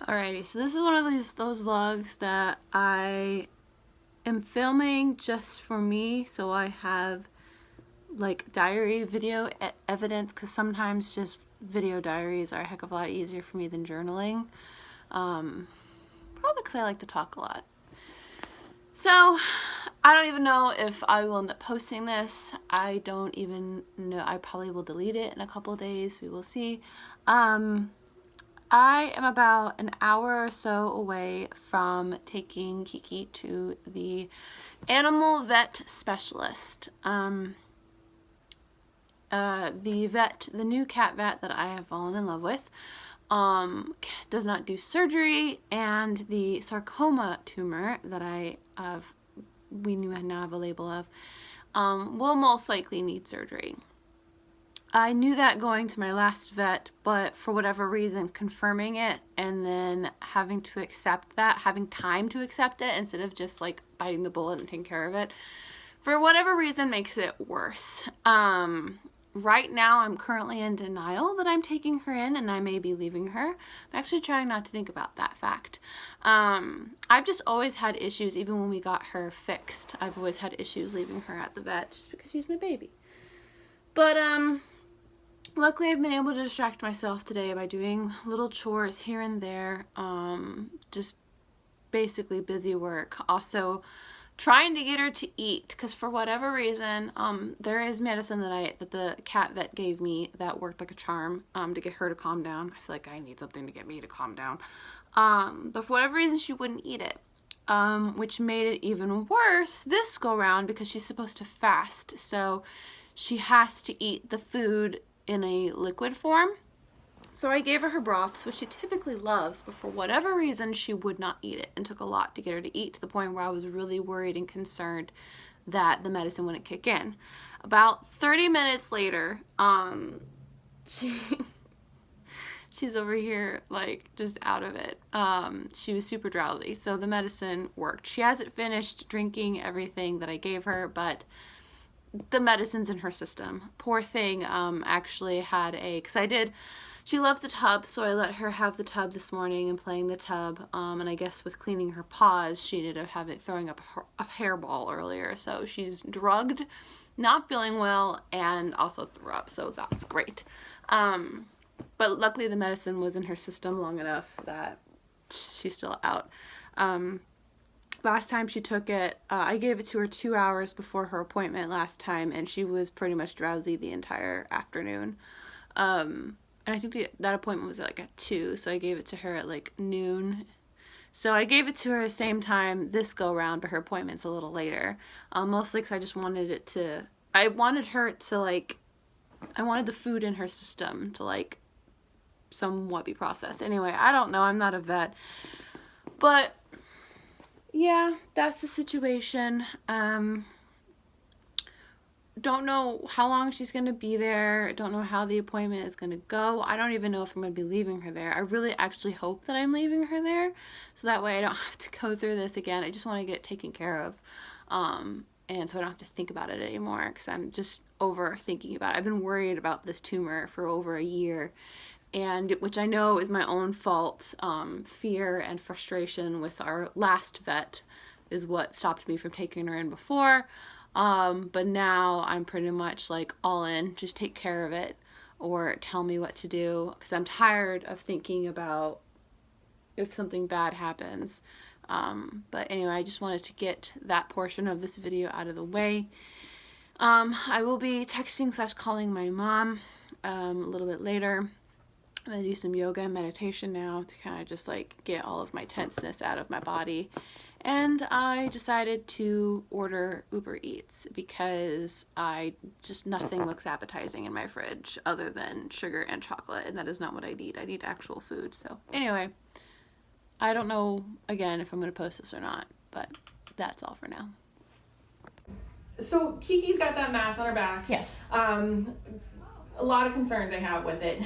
Alrighty, so this is one of those vlogs that I am filming just for me, so I have like diary video evidence, because sometimes just video diaries are a heck of a lot easier for me than journaling. Probably because I like to talk a lot. So I don't even know if I will end up posting this. I don't even know. I probably will delete it in a couple of days. We will see. I am about an hour or so away from taking Kiki to the animal vet specialist. The new cat vet that I have fallen in love with, does not do surgery, and the sarcoma tumor that we now have a label of, will most likely need surgery. I knew that going to my last vet, but for whatever reason, confirming it and then having to accept that, having time to accept it instead of just like biting the bullet and taking care of it, for whatever reason makes it worse. Right now I'm currently in denial that I'm taking her in and I may be leaving her. I'm actually trying not to think about that fact. I've just always had issues, even when we got her fixed. I've always had issues leaving her at the vet just because she's my baby. But luckily I've been able to distract myself today by doing little chores here and there, just basically busy work. Also trying to get her to eat, because for whatever reason, there is medicine that the cat vet gave me that worked like a charm, to get her to calm down. I feel like I need something to get me to calm down. But for whatever reason, she wouldn't eat it, which made it even worse this go round, because she's supposed to fast. So she has to eat the food in a liquid form. So I gave her broths, which she typically loves, but for whatever reason she would not eat it, and took a lot to get her to eat, to the point where I was really worried and concerned that the medicine wouldn't kick in. About 30 minutes later, she's over here like just out of it. She was super drowsy, so the medicine worked. She hasn't finished drinking everything that I gave her, but the medicine's in her system. Poor thing, actually had she loves the tub, so I let her have the tub this morning and playing the tub, and I guess with cleaning her paws, she ended up throwing up a hairball earlier, so she's drugged, not feeling well, and also threw up, so that's great. But luckily the medicine was in her system long enough that she's still out. Last time she took it, I gave it to her 2 hours before her appointment last time, and she was pretty much drowsy the entire afternoon. And I think that appointment was at 2, so I gave it to her at like noon. So I gave it to her the same time this go round, but her appointment's a little later. Mostly because I just wanted I wanted the food in her system to somewhat be processed. Anyway, I don't know, I'm not a vet. But yeah, that's the situation. Don't know how long she's going to be there. Don't know how the appointment is going to go. I don't even know if I'm going to be leaving her there. I really actually hope that I'm leaving her there, so that way I don't have to go through this again. I just want to get it taken care of, and so I don't have to think about it anymore, because I'm just overthinking about it. I've been worried about this tumor for over a year, and which I know is my own fault. Fear and frustration with our last vet is what stopped me from taking her in before. But now I'm pretty much all in, just take care of it or tell me what to do, because I'm tired of thinking about if something bad happens. But anyway, I just wanted to get that portion of this video out of the way. I will be texting / calling my mom a little bit later. I'm going to do some yoga and meditation now to kind of just get all of my tenseness out of my body. And I decided to order Uber Eats, because nothing looks appetizing in my fridge other than sugar and chocolate, and that is not what I need. I need actual food. So anyway, I don't know, again, if I'm going to post this or not, but that's all for now. So Kiki's got that mass on her back. Yes. A lot of concerns I have with it.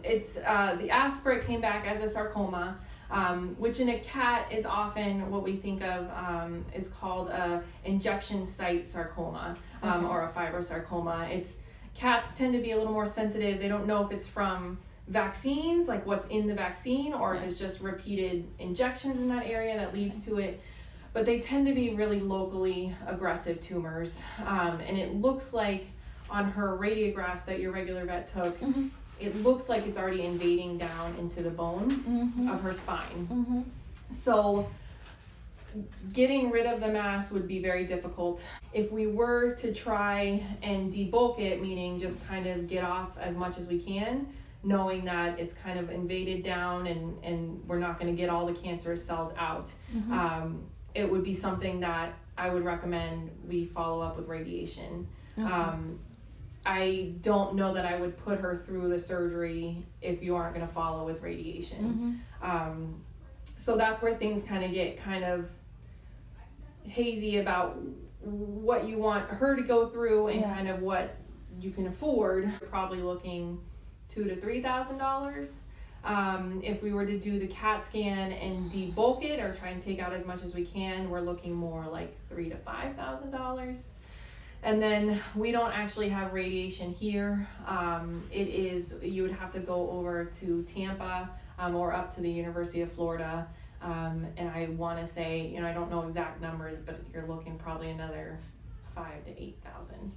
It's the aspirate came back as a sarcoma, which in a cat is often what we think of is called a injection site sarcoma, or a fibrosarcoma. Cats tend to be a little more sensitive. They don't know if it's from vaccines, like what's in the vaccine, or if it's just repeated injections in that area that leads to it. But they tend to be really locally aggressive tumors. And it looks like on her radiographs that your regular vet took, it looks like it's already invading down into the bone of her spine. So getting rid of the mass would be very difficult. If we were to try and debulk it, meaning just kind of get off as much as we can, knowing that it's kind of invaded down and we're not going to get all the cancerous cells out, it would be something that I would recommend we follow up with radiation. I don't know that I would put her through the surgery if you aren't going to follow with radiation. So that's where things kind of get kind of hazy about what you want her to go through and kind of what you can afford. Probably looking $2,000 to $3,000. If we were to do the CAT scan and debulk it or try and take out as much as we can, we're looking more like $3,000 to $5,000. And then we don't actually have radiation here. It is, you would have to go over to Tampa or up to the University of Florida. And I want to say, I don't know exact numbers, but you're looking probably another $5,000 to $8,000.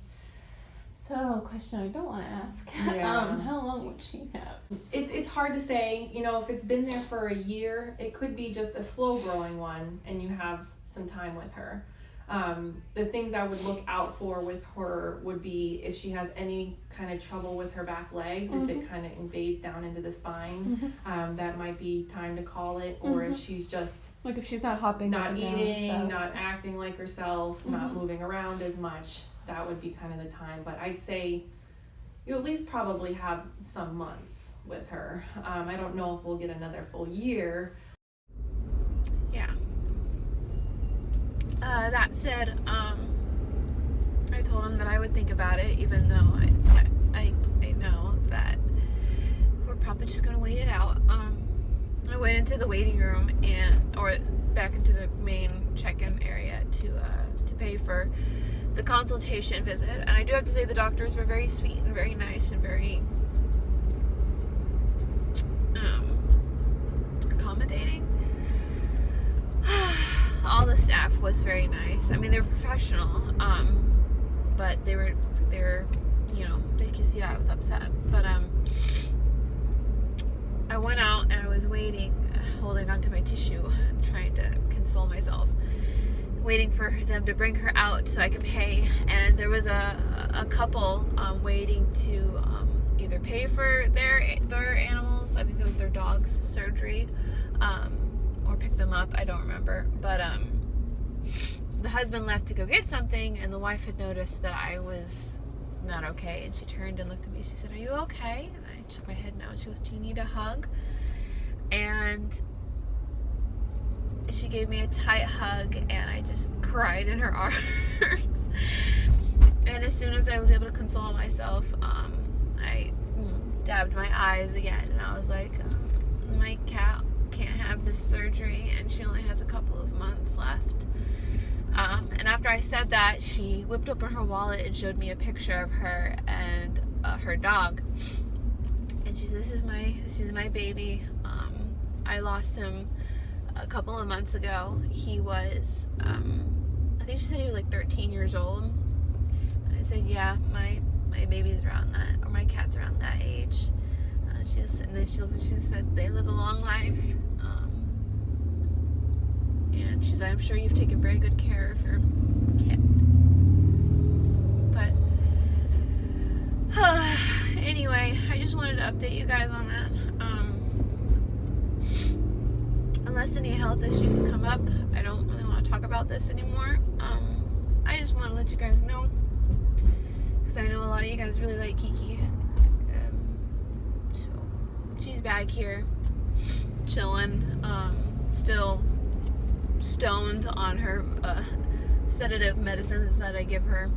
So, a question I don't want to ask. How long would she have? It's hard to say. If it's been there for a year, it could be just a slow growing one, and you have some time with her. The things I would look out for with her would be if she has any kind of trouble with her back legs, if it kind of invades down into the spine, that might be time to call it. Or if she's just like if she's not hopping, not eating, not acting like herself, not moving around as much, that would be kind of the time. But I'd say you at least probably have some months with her. I don't know if we'll get another full year. That said, I told him that I would think about it, even though I know that we're probably just gonna wait it out. I went into the waiting room or back into the main check-in area to pay for the consultation visit, and I do have to say the doctors were very sweet and very nice and very accommodating. All the staff was very nice. I mean, they were professional, but they were, they could see I was upset. But I went out and I was waiting, holding onto my tissue, trying to console myself, waiting for them to bring her out so I could pay. And there was a couple waiting to either pay for their animals, I think it was their dog's surgery, or pick them up, I don't remember. But the husband left to go get something, and the wife had noticed that I was not okay, and she turned and looked at me. She said, "Are you okay?" And I shook my head no. She goes, "Do you need a hug?" And she gave me a tight hug, and I just cried in her arms. And as soon as I was able to console myself, I dabbed my eyes again, and I was like, my cat can't have this surgery, and she only has a couple of months left. And after I said that, she whipped open her wallet and showed me a picture of her and her dog. And she said, this is my baby. I lost him a couple of months ago. He was, I think she said he was like 13 years old. And I said, yeah, my baby's around that, or my cat's around that age. She said they live a long life. And she said, I'm sure you've taken very good care of your kid. But anyway, I just wanted to update you guys on that. Unless any health issues come up, I don't really want to talk about this anymore. I just want to let you guys know, because I know a lot of you guys really like Kiki. So she's back here, chilling, still stoned on her sedative medicines that I give her,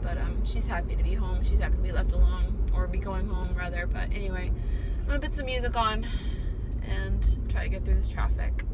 but she's happy to be home. She's happy to be left alone, or be going home rather. But anyway, I'm gonna put some music on and try to get through this traffic.